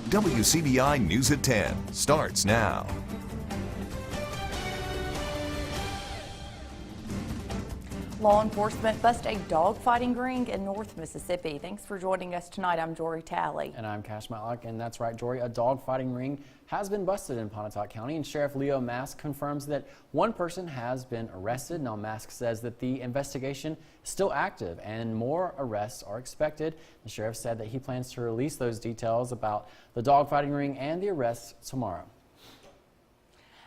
WCBI News at 10 starts now. Law enforcement bust a dogfighting ring in North Mississippi. Thanks for joining us tonight. I'm Jory Talley. And I'm Cash Matlock, and that's right, Jory. A dogfighting ring has been busted in Pontotoc County, and Sheriff Leo Mask confirms that one person has been arrested. Now, Mask says that the investigation is still active and more arrests are expected. The sheriff said that he plans to release those details about the dogfighting ring and the arrests tomorrow.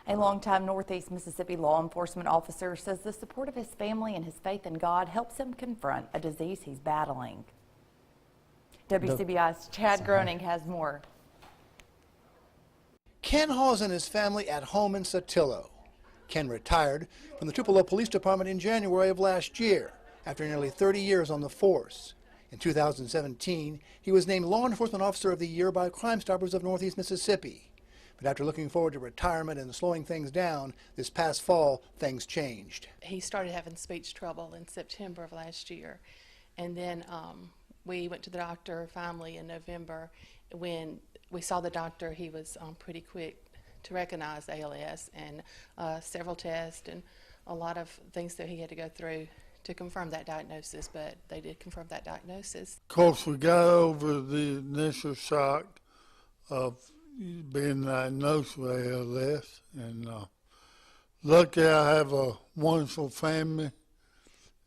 A longtime Northeast Mississippi law enforcement officer says the support of his family and his faith in God helps him confront a disease he's battling. WCBI's Chad Groening has more. Ken Hawes and his family at home in Sotillo. Ken retired from the Tupelo Police Department in January of last year after nearly 30 years on the force. In 2017, he was named Law Enforcement Officer of the Year by Crime Stoppers of Northeast Mississippi. But after looking forward to retirement and slowing things down, this past fall, things changed. He started having speech trouble in September of last year. And then we went to the doctor finally in November. When we saw the doctor, he was pretty quick to recognize ALS, and several tests and a lot of things that he had to go through to confirm that diagnosis, but they did confirm that diagnosis. Of course, we got over the initial shock of being diagnosed with ALS, and lucky I have a wonderful family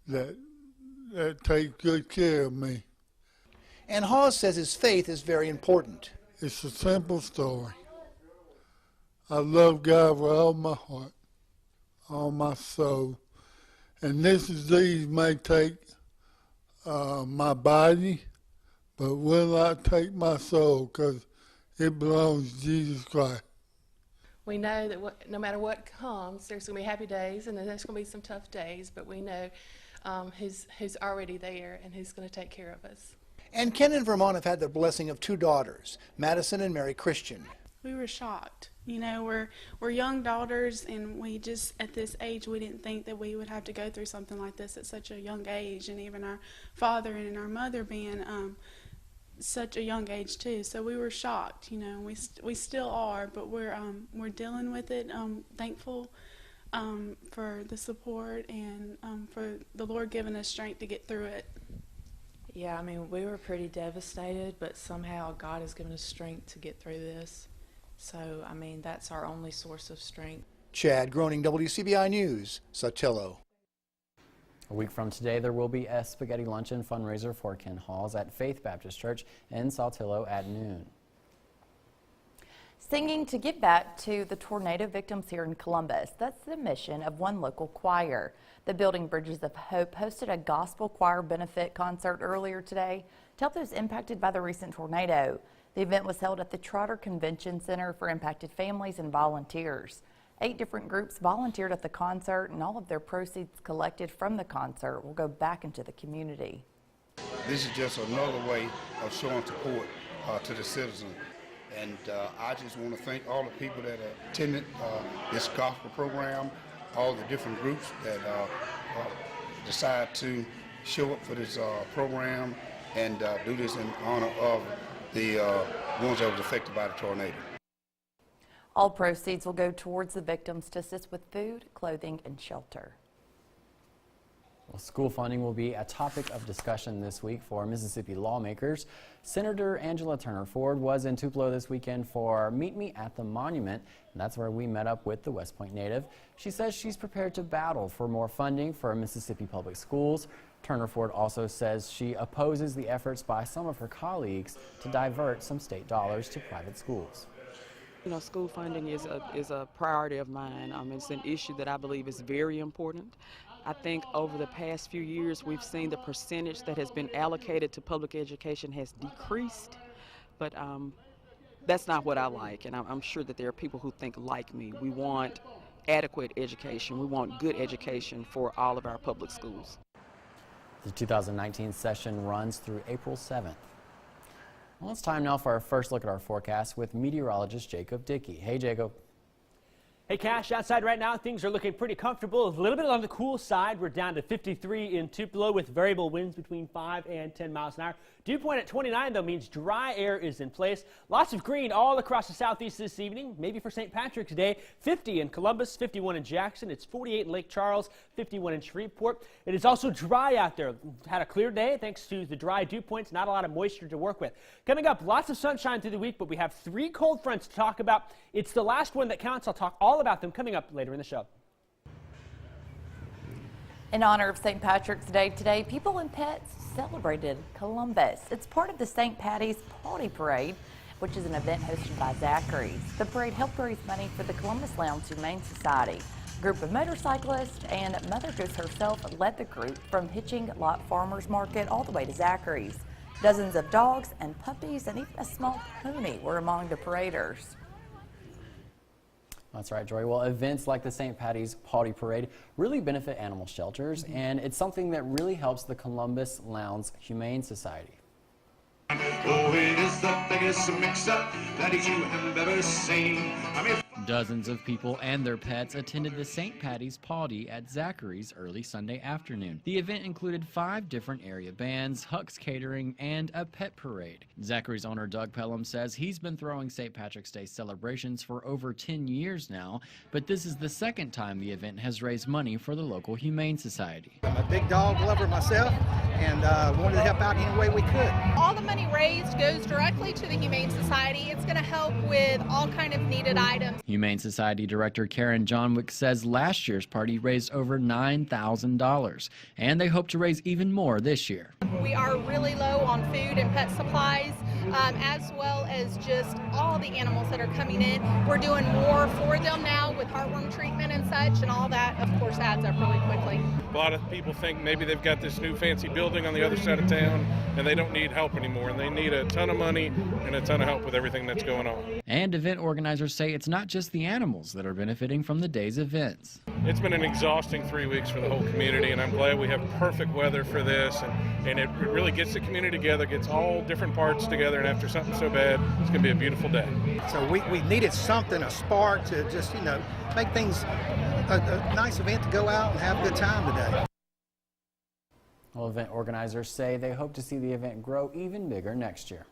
that takes good care of me. And Hawes says his faith is very important. It's a simple story. I love God with all my heart, all my soul, and this disease may take my body, but will not take my soul, because it belongs to Jesus Christ. We know that no matter what comes, there's going to be happy days and then there's going to be some tough days, but we know who's already there and who's going to take care of us. And Ken and Vermont have had the blessing of two daughters, Madison and Mary Christian. We were shocked. You know, we're young daughters, and we just, at this age, we didn't think that we would have to go through something like this at such a young age, and even our father and our mother being such a young age too, so we were shocked. You know, we still are, but we're dealing with it. Thankful for the support and for the Lord giving us strength to get through it. Yeah, I mean, we were pretty devastated, but somehow God has given us strength to get through this. So, I mean, that's our only source of strength. Chad Groening, WCBI News, Sotillo. A week from today, there will be a spaghetti luncheon fundraiser for Ken Hawes at Faith Baptist Church in Saltillo at noon. Singing to give back to the tornado victims here in Columbus. That's the mission of one local choir. The Building Bridges of Hope hosted a gospel choir benefit concert earlier today to help those impacted by the recent tornado. The event was held at the Trotter Convention Center for impacted families and volunteers. 8 different groups volunteered at the concert, and all of their proceeds collected from the concert will go back into the community. This is just another way of showing support to the citizens. And I just want to thank all the people that attended this gospel program, all the different groups that decide to show up for this program and do this in honor of the ones that was affected by the tornado. All proceeds will go towards the victims to assist with food, clothing, and shelter. Well, school funding will be a topic of discussion this week for Mississippi lawmakers. Senator Angela Turner Ford was in Tupelo this weekend for Meet Me at the Monument, and that's where we met up with the West Point native. She says she's prepared to battle for more funding for Mississippi public schools. Turner Ford also says she opposes the efforts by some of her colleagues to divert some state dollars to private schools. You know, school funding is a priority of mine. It's an issue that I believe is very important. I think over the past few years we've seen the percentage that has been allocated to public education has decreased, but that's not what I like, and I'm sure that there are people who think like me. We want adequate education. We want good education for all of our public schools. The 2019 session runs through April 7th. Well, it's time now for our first look at our forecast with meteorologist Jacob Dickey. Hey, Jacob. Hey, Cash, outside right now, things are looking pretty comfortable. A little bit on the cool side. We're down to 53 in Tupelo with variable winds between 5 and 10 miles an hour. Dew point at 29, though, means dry air is in place. Lots of green all across the southeast this evening, maybe for St. Patrick's Day. 50 in Columbus, 51 in Jackson. It's 48 in Lake Charles, 51 in Shreveport. It is also dry out there. Had a clear day thanks to the dry dew points, not a lot of moisture to work with. Coming up, lots of sunshine through the week, but we have 3 cold fronts to talk about. It's the last one that counts. I'll talk all about them coming up later in the show. In honor of St. Patrick's Day today, people and pets celebrated Columbus. It's part of the St. Patty's Party Parade, which is an event hosted by Zachary's. The parade helped raise money for the Columbus Lounge Humane Society. A group of motorcyclists and Mother Goose herself led the group from Hitching Lot Farmers Market all the way to Zachary's. Dozens of dogs and puppies and even a small pony were among the paraders. That's right, Joy. Well, events like the St. Patty's Party Parade really benefit animal shelters, and it's something that really helps the Columbus Lowndes Humane Society. Oh, it is the biggest mix-up that you have ever seen. Dozens of people and their pets attended the St. Patty's Party at Zachary's early Sunday afternoon. The event included 5 different area bands, Huck's Catering, and a pet parade. Zachary's owner Doug Pelham says he's been throwing St. Patrick's Day celebrations for over 10 years now, but this is the second time the event has raised money for the local Humane Society. I'm a big dog lover myself and wanted to help out any way we could. All the money raised goes directly to the Humane Society. It's going to help with all kind of needed items. Humane Society Director Karen Johnwick says last year's party raised over $9,000, and they hope to raise even more this year. We are really low on food and pet supplies, as well as just all the animals that are coming in. We're doing more for them now with heartworm treatment and such, and all that, of course, adds up really quickly. A lot of people think maybe they've got this new fancy building on the other side of town, and they don't need help anymore, and they need a ton of money and a ton of help with everything that's going on. And event organizers say it's not just the animals that are benefiting from the day's events. It's been an exhausting 3 weeks for the whole community, and I'm glad we have perfect weather for this, and it really gets the community together, gets all different parts together, and after something so bad, it's going to be a beautiful day. So we needed something, a spark to just, make things a nice event to go out and have a good time today. Well, event organizers say they hope to see the event grow even bigger next year.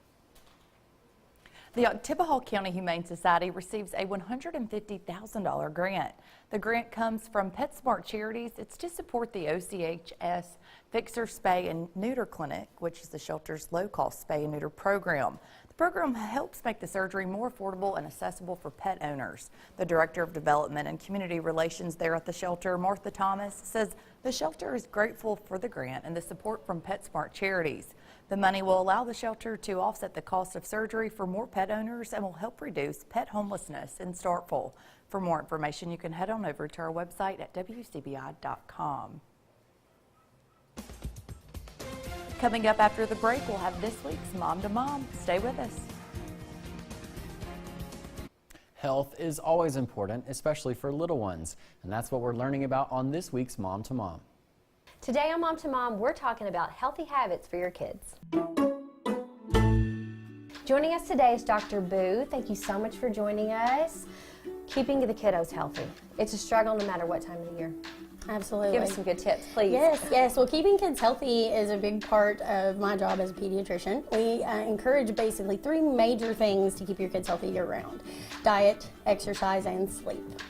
The Oktibbeha County Humane Society receives a $150,000 grant. The grant comes from PetSmart Charities. It's to support the OCHS Fixer Spay and Neuter Clinic, which is the shelter's low-cost spay and neuter program. The program helps make the surgery more affordable and accessible for pet owners. The Director of Development and Community Relations there at the shelter, Martha Thomas, says the shelter is grateful for the grant and the support from PetSmart Charities. The money will allow the shelter to offset the cost of surgery for more pet owners and will help reduce pet homelessness in Starkville. For more information, you can head on over to our website at WCBI.com. Coming up after the break, we'll have this week's Mom to Mom. Stay with us. Health is always important, especially for little ones, and that's what we're learning about on this week's Mom to Mom. Today on Mom to Mom, we're talking about healthy habits for your kids. Joining us today is Dr. Boo. Thank you so much for joining us. Keeping the kiddos healthy. It's a struggle no matter what time of the year. Absolutely. Give us some good tips, please. Yes. Well, keeping kids healthy is a big part of my job as a pediatrician. We encourage basically 3 major things to keep your kids healthy year-round: diet, exercise, and sleep.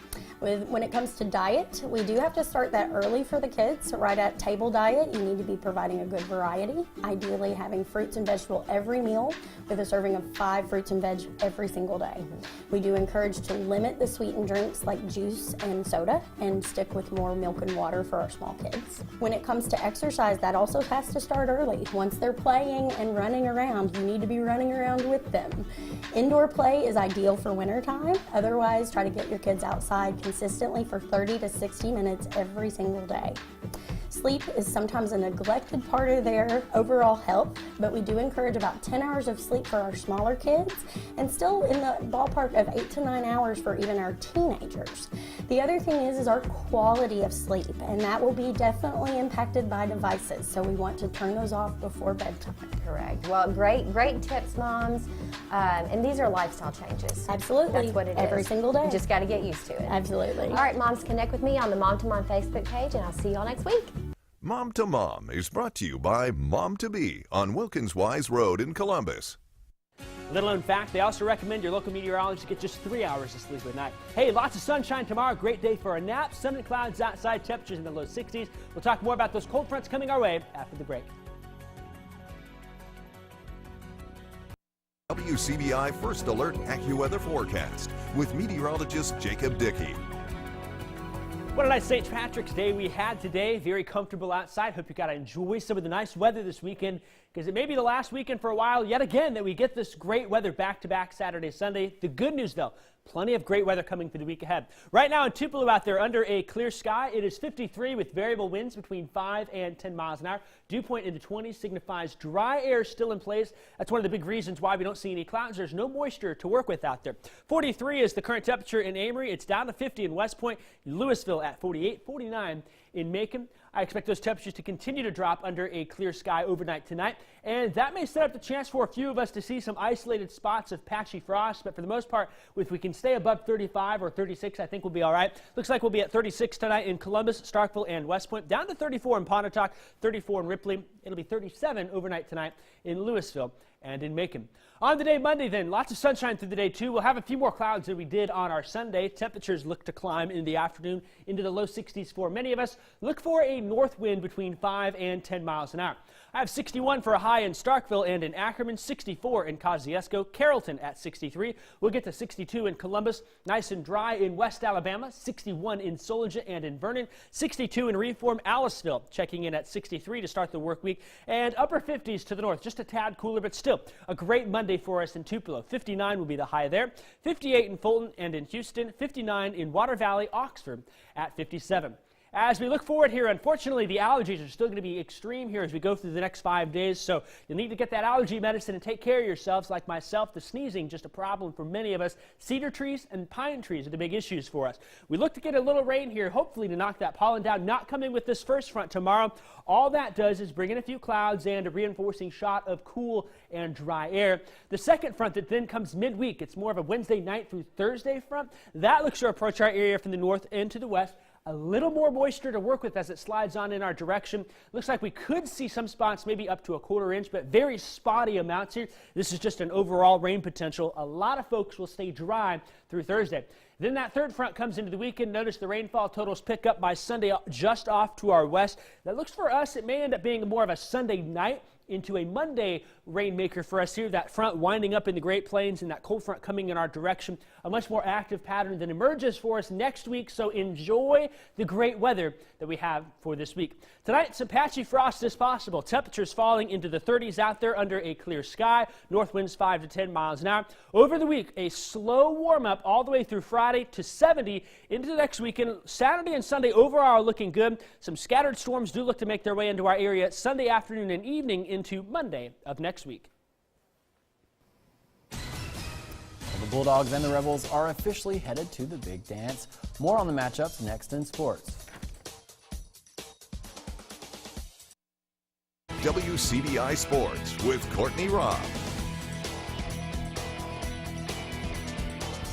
When it comes to diet, we do have to start that early for the kids. So right at table diet, you need to be providing a good variety, ideally having fruits and vegetables every meal with a serving of 5 fruits and veg every single day. We do encourage to limit the sweetened drinks like juice and soda and stick with more milk and water for our small kids. When it comes to exercise, that also has to start early. Once they're playing and running around, you need to be running around with them. Indoor play is ideal for winter time. Otherwise, try to get your kids outside consistently for 30 to 60 minutes every single day. Sleep is sometimes a neglected part of their overall health, but we do encourage about 10 hours of sleep for our smaller kids and still in the ballpark of 8 to 9 hours for even our teenagers. The other thing is our quality of sleep, and that will be definitely impacted by devices, so we want to turn those off before bedtime. Correct. Well, great tips, moms. And these are lifestyle changes. Absolutely. That's what it is. Every single day. You just got to get used to it. Absolutely. All right, moms, connect with me on the Mom to Mom Facebook page, and I'll see y'all next week. Mom to Mom is brought to you by Mom to Be on Wilkins Wise Road in Columbus. Little known fact, they also recommend your local meteorologist get just 3 hours of sleep at night. Hey, lots of sunshine tomorrow. Great day for a nap. Sun and clouds outside. Temperatures in the low 60s. We'll talk more about those cold fronts coming our way after the break. WCBI First Alert AccuWeather Forecast with meteorologist Jacob Dickey. What a nice St. Patrick's Day we had today. Very comfortable outside. Hope you got to enjoy some of the nice weather this weekend, because it may be the last weekend for a while yet again that we get this great weather back-to-back Saturday, Sunday. The good news, though, plenty of great weather coming for the week ahead. Right now in Tupelo out there under a clear sky, it is 53 with variable winds between 5 and 10 miles an hour. Dew point in the 20s signifies dry air still in place. That's one of the big reasons why we don't see any clouds. There's no moisture to work with out there. 43 is the current temperature in Amory. It's down to 50 in West Point. Louisville at 48, 49 in Macon. I expect those temperatures to continue to drop under a clear sky overnight tonight, and that may set up the chance for a few of us to see some isolated spots of patchy frost, but for the most part, if we can stay above 35 or 36, I think we'll be all right. Looks like we'll be at 36 tonight in Columbus, Starkville, and West Point, down to 34 in Pontotoc, 34 in Ripley. It'll be 37 overnight tonight in Louisville and in Macon. On the day Monday then, lots of sunshine through the day too. We'll have a few more clouds than we did on our Sunday. Temperatures look to climb in the afternoon into the low 60s for many of us. Look for a north wind between 5 and 10 miles an hour. I have 61 for a high in Starkville and in Ackerman, 64 in Kosciuszko, Carrollton at 63. We'll get to 62 in Columbus, nice and dry in West Alabama, 61 in Soldier and in Vernon, 62 in Reform, Aliceville, checking in at 63 to start the work week, and upper 50s to the north, just a tad cooler, but still a great Monday for us in Tupelo. 59 will be the high there, 58 in Fulton and in Houston, 59 in Water Valley, Oxford at 57. As we look forward here, unfortunately, the allergies are still going to be extreme here as we go through the next 5 days, so you'll need to get that allergy medicine and take care of yourselves. Like myself, the sneezing, just a problem for many of us. Cedar trees and pine trees are the big issues for us. We look to get a little rain here, hopefully to knock that pollen down. Not coming with this first front tomorrow. All that does is bring in a few clouds and a reinforcing shot of cool and dry air. The second front that then comes midweek, it's more of a Wednesday night through Thursday front. That looks to approach our area from the north and to the west. A little more moisture to work with as it slides on in our direction. Looks like we could see some spots maybe up to a quarter inch, but very spotty amounts here. This is just an overall rain potential. A lot of folks will stay dry through Thursday. Then that third front comes into the weekend. Notice the rainfall totals pick up by Sunday just off to our west. That looks for us, it may end up being more of a Sunday night into a Monday rainmaker for us here. That front winding up in the Great Plains and that cold front coming in our direction. A much more active pattern that emerges for us next week, so enjoy the great weather that we have for this week. Tonight, some patchy frost is possible. Temperatures falling into the 30s out there under a clear sky. North winds 5 to 10 miles an hour. Over the week, a slow warm up all the way through Friday to 70 into the next weekend. Saturday and Sunday overall are looking good. Some scattered storms do look to make their way into our area Sunday afternoon and evening into Monday of next week. The Bulldogs and the Rebels are officially headed to the big dance. More on the matchups next in sports. WCBI Sports with Courtney Robb.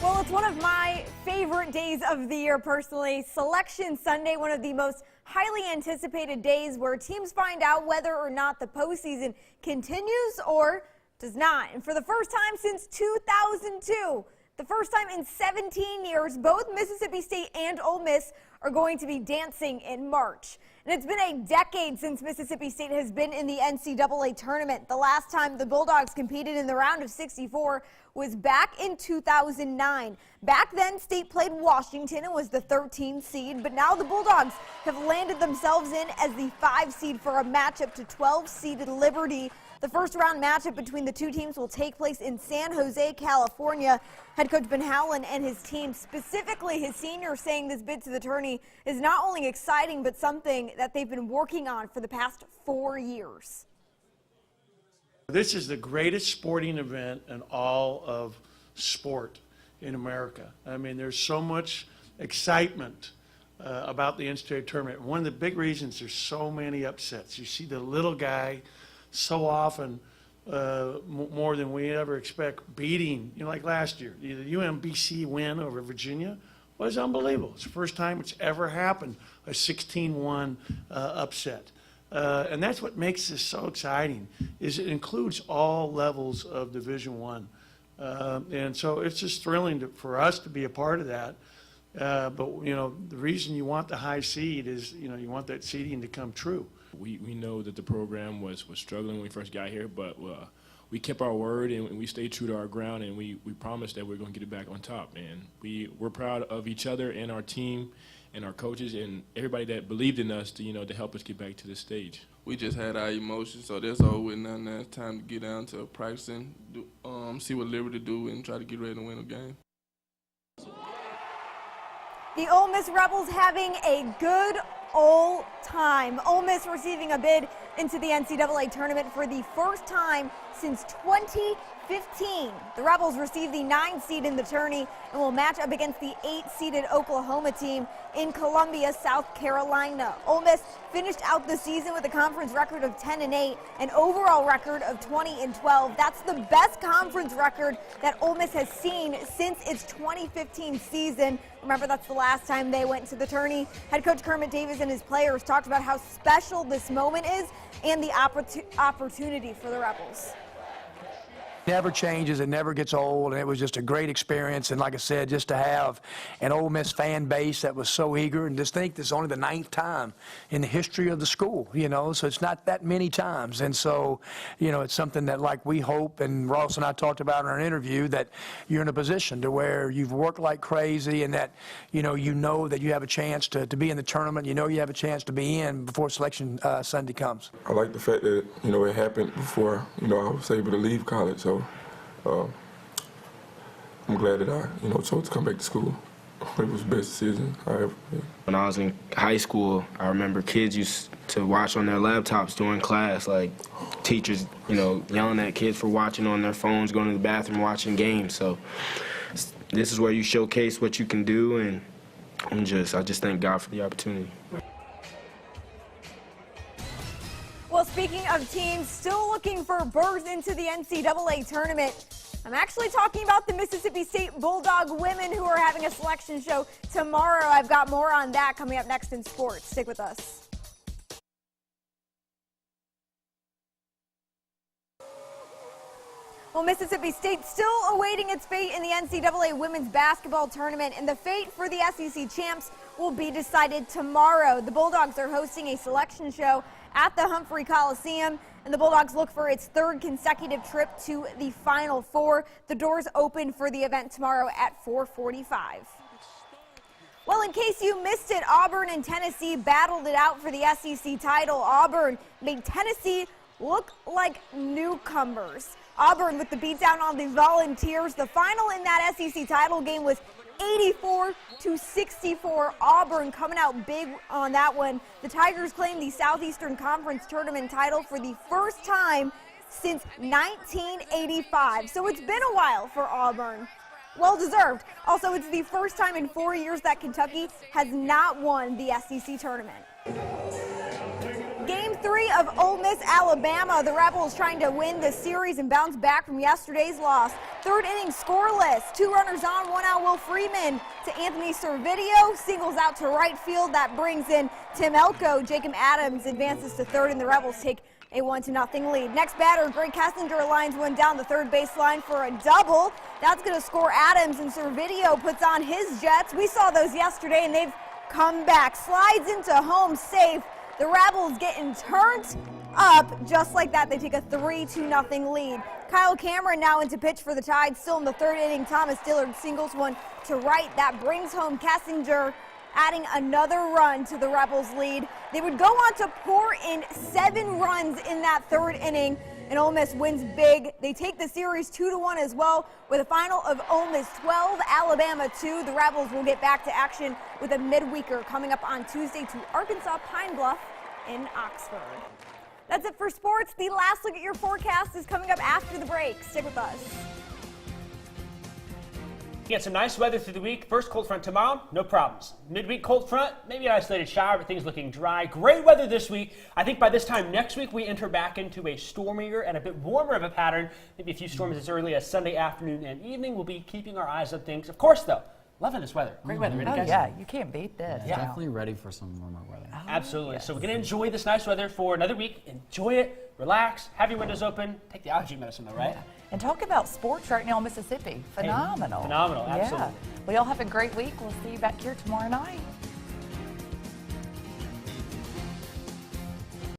Well, it's one of my favorite days of the year personally. Selection Sunday, one of the most highly anticipated days where teams find out whether or not the postseason continues or does not. And for the first time since 2002, the first time in 17 years, both Mississippi State and Ole Miss are going to be dancing in March. And it's been a decade since Mississippi State has been in the NCAA tournament. The last time the Bulldogs competed in the round of 64 was back in 2009. Back then, State played Washington and was the 13th seed, but now the Bulldogs have landed themselves in as the 5 seed for a matchup to 12-seeded Liberty The first round matchup between the two teams will take place in San Jose, California. Head coach Ben Howland and his team, specifically his seniors, saying this bid to the tourney is not only exciting, but something that they've been working on for the past 4 years. This is the greatest sporting event in all of sport in America. I mean, there's so much excitement about the NCAA tournament. One of the big reasons there's so many upsets. You see the little guy so often, more than we ever expect, beating, like last year. The UMBC win over Virginia was unbelievable. It's the first time it's ever happened, a 16-1 upset. And that's what makes this so exciting, is it includes all levels of Division I. And so it's just thrilling for us to be a part of that. But, the reason you want the high seed is, you want that seeding to come true. We know that the program was struggling when we first got here, but we kept our word and we stayed true to our ground, and we promised that we're going to get it back on top. And we're proud of each other and our team and our coaches and everybody that believed in us to help us get back to this stage. We just had our emotions, so that's all with nothing. Now it's time to get down to practicing, see what Liberty do, and try to get ready to win a game. The Ole Miss Rebels having a good old time. Ole Miss receiving a bid into the NCAA tournament for the first time since 2015. The Rebels receive the 9 seed in the tourney and will match up against the 8-seeded Oklahoma team in Columbia, South Carolina. Ole Miss finished out the season with a conference record of 10-8, an overall record of 20-12. That's the best conference record that Ole Miss has seen since its 2015 season. Remember, that's the last time they went to the tourney. Head coach Kermit Davis and his players talked about how special this moment is and the opportunity for the Rebels. Never changes, it never gets old, and it was just a great experience. And like I said, just to have an Ole Miss fan base that was so eager, and just think this is only the 9th time in the history of the school, so it's not that many times. And so, it's something that, like, we hope, and Ross and I talked about in our interview, that you're in a position to where you've worked like crazy, and that you know that you have a chance to be in the tournament, you have a chance to be in before selection Sunday comes. I like the fact that it happened before I was able to leave college, so I'm glad that I chose to come back to school. It was the best decision I ever made. When I was in high school, I remember kids used to watch on their laptops during class, like teachers, yelling at kids for watching on their phones, going to the bathroom, watching games. So this is where you showcase what you can do, and I just thank God for the opportunity. Well, speaking of teams still looking for berths into the NCAA tournament, I'm actually talking about the Mississippi State Bulldog women who are having a selection show tomorrow. I've got more on that coming up next in sports. Stick with us. Well, Mississippi State still awaiting its fate in the NCAA women's basketball tournament, and the fate for the SEC champs will be decided tomorrow. The Bulldogs are hosting a selection show at the Humphrey Coliseum, and the Bulldogs look for its 3rd consecutive trip to the Final Four. The doors open for the event tomorrow at 4:45. Well, in case you missed it, Auburn and Tennessee battled it out for the SEC title. Auburn made Tennessee look like newcomers. Auburn with the beatdown on the Volunteers. The final in that SEC title game was 84-64. Auburn coming out big on that one. The Tigers claim the Southeastern Conference tournament title for the first time since 1985. So it's been a while for Auburn. Well deserved. Also, it's the first time in 4 years that Kentucky has not won the SEC tournament. Game 3 of Ole Miss, Alabama. The Rebels trying to win the series and bounce back from yesterday's loss. 3rd inning scoreless. 2 runners on, 1 out. Will Freeman to Anthony Servideo. Singles out to right field. That brings in Tim Elko. Jacob Adams advances to 3rd, and the Rebels take a 1-0 lead. Next batter, Greg Kessinger lines one down the 3rd baseline for a double. That's going to score Adams, and Servideo puts on his Jets. We saw those yesterday, and they've come back. Slides into home safe. The Rebels getting turned up just like that. They take a 3-0 lead. Kyle Cameron now into pitch for the Tide. Still in the 3rd inning. Thomas Dillard singles one to right. That brings home Kessinger, adding another run to the Rebels' lead. They would go on to pour in 7 runs in that 3rd inning. and Ole Miss wins big. They take the series 2-1 as well, with a final of Ole Miss 12, Alabama 2. The Rebels will get back to action with a midweeker coming up on Tuesday to Arkansas Pine Bluff in Oxford. That's it for sports. The last look at your forecast is coming up after the break. Stick with us. Get some nice weather through the week. First cold front tomorrow, no problems. Midweek cold front, maybe an isolated shower, but things looking dry. Great weather this week. I think by this time next week we enter back into a stormier and a bit warmer of a pattern. Maybe a few storms as early as Sunday afternoon and evening. We'll be keeping our eyes on things. Of course, though, loving this weather. Great weather. Oh, yeah, you can't beat this. Yeah, definitely ready for some warmer weather. Absolutely. Yes. So we're going to enjoy this nice weather for another week. Enjoy it, relax, have your windows open, take the allergy medicine though, right? Yeah. And talk about sports right now in Mississippi. Phenomenal. Hey, phenomenal, absolutely. Yeah. Well, y'all have a great week. We'll see you back here tomorrow night.